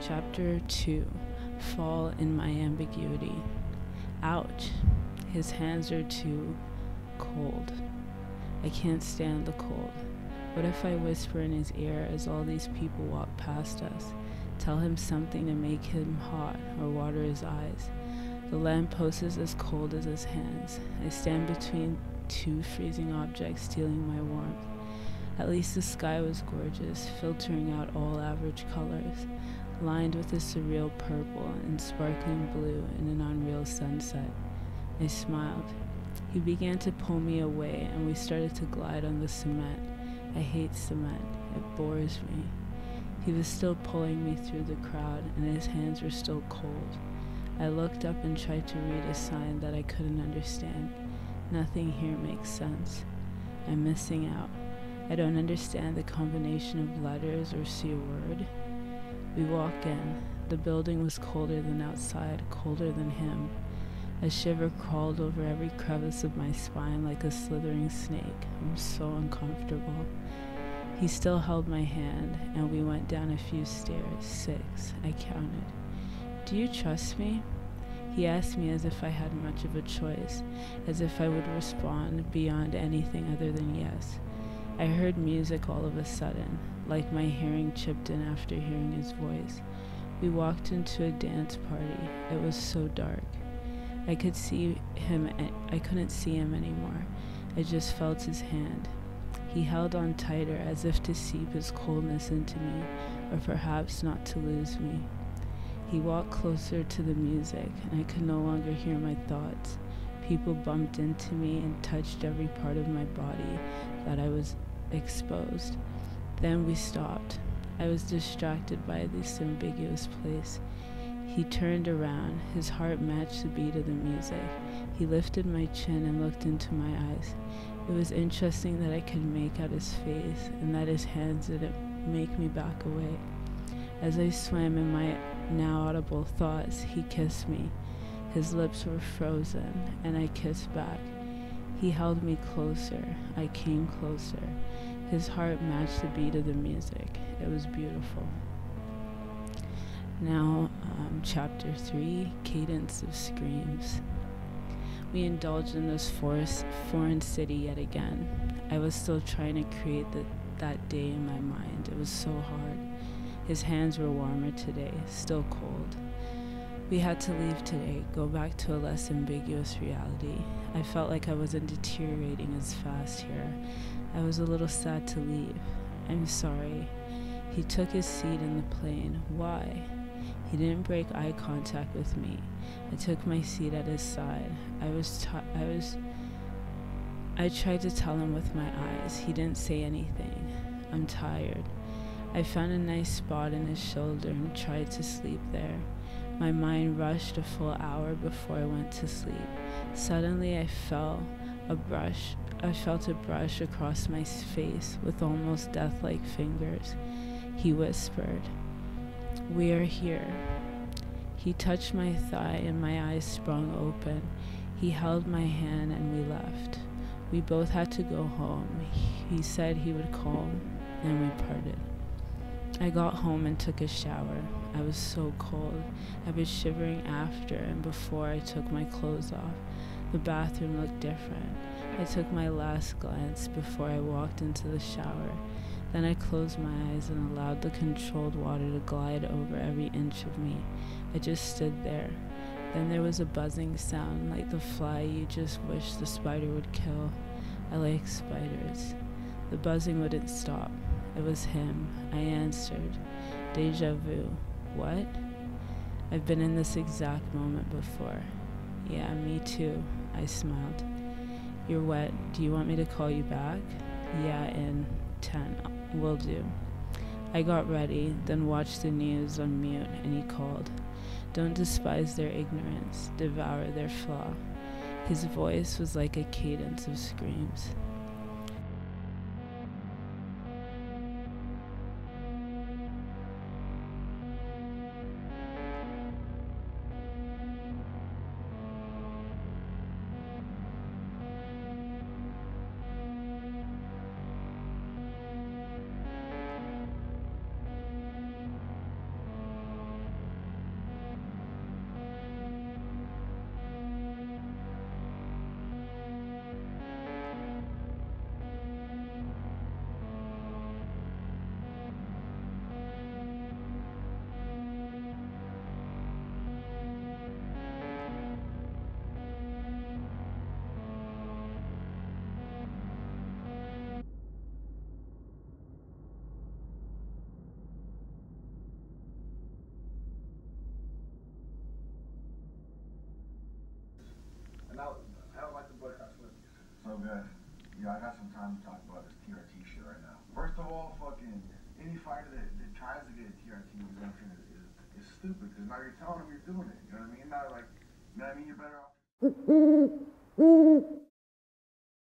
Chapter 2. Fall in my ambiguity. Ouch. His hands are too cold. I can't stand the cold. What if I whisper in his ear as all these people walk past us? Tell him something to make him hot or water his eyes. The lamppost is as cold as his hands. I stand between two freezing objects stealing my warmth. At least the sky was gorgeous, filtering out all average colors, lined with a surreal purple and sparkling blue in an unreal sunset. I smiled. He began to pull me away, and we started to glide on the cement. I hate cement. It bores me. He was still pulling me through the crowd, and his hands were still cold. I looked up and tried to read a sign that I couldn't understand. Nothing here makes sense. I'm missing out. I don't understand the combination of letters or see a word. We walk in. The building was colder than outside, colder than him. A shiver crawled over every crevice of my spine like a slithering snake. I'm so uncomfortable. He still held my hand, and we went down a few stairs. 6, I counted. Do you trust me? He asked me as if I had much of a choice, as if I would respond beyond anything other than yes. I heard music all of a sudden, like my hearing chipped in after hearing his voice. We walked into a dance party. It was so dark. I couldn't see him anymore. I just felt his hand. He held on tighter as if to seep his coldness into me, or perhaps not to lose me. He walked closer to the music, and I could no longer hear my thoughts. People bumped into me and touched every part of my body that I was exposed. Then we stopped. I was distracted by this ambiguous place. He turned around. His heart matched the beat of the music. He lifted my chin and looked into my eyes. It was interesting that I could make out his face and that his hands didn't make me back away. As I swam in my now audible thoughts, he kissed me. His lips were frozen, and I kissed back. He held me closer. I came closer. His heart matched the beat of the music. It was beautiful. Now, Chapter 3, Cadence of Screams. We indulged in this foreign city yet again. I was still trying to create that day in my mind. It was so hard. His hands were warmer today, still cold. We had to leave today, go back to a less ambiguous reality. I felt like I wasn't deteriorating as fast here. I was a little sad to leave. I'm sorry. He took his seat in the plane. Why? He didn't break eye contact with me. I took my seat at his side. I tried to tell him with my eyes. He didn't say anything. I'm tired. I found a nice spot in his shoulder and tried to sleep there. My mind rushed a full hour before I went to sleep. Suddenly I felt a brush across my face with almost death-like fingers. He whispered, "We are here." He touched my thigh and my eyes sprung open. He held my hand and we left. We both had to go home. He said he would call, and we parted. I got home and took a shower. I was so cold. I was shivering after and before I took my clothes off. The bathroom looked different. I took my last glance before I walked into the shower. Then I closed my eyes and allowed the controlled water to glide over every inch of me. I just stood there. Then there was a buzzing sound like the fly you just wish the spider would kill. I like spiders. The buzzing wouldn't stop. It was him. I answered. Deja vu. What? I've been in this exact moment before. Yeah, me too. I smiled. You're wet. Do you want me to call you back? Yeah, in 10. Will do. I got ready, then watched the news on mute, and he called. Don't despise their ignorance. Devour their flaw. His voice was like a cadence of screams. Yeah. Yeah, I got some time to talk about this TRT shit right now. First of all, fucking any fighter that tries to get a TRT exemption is stupid because now you're telling them you're doing it. You know what I mean? Not like, you know what I mean? You're better off.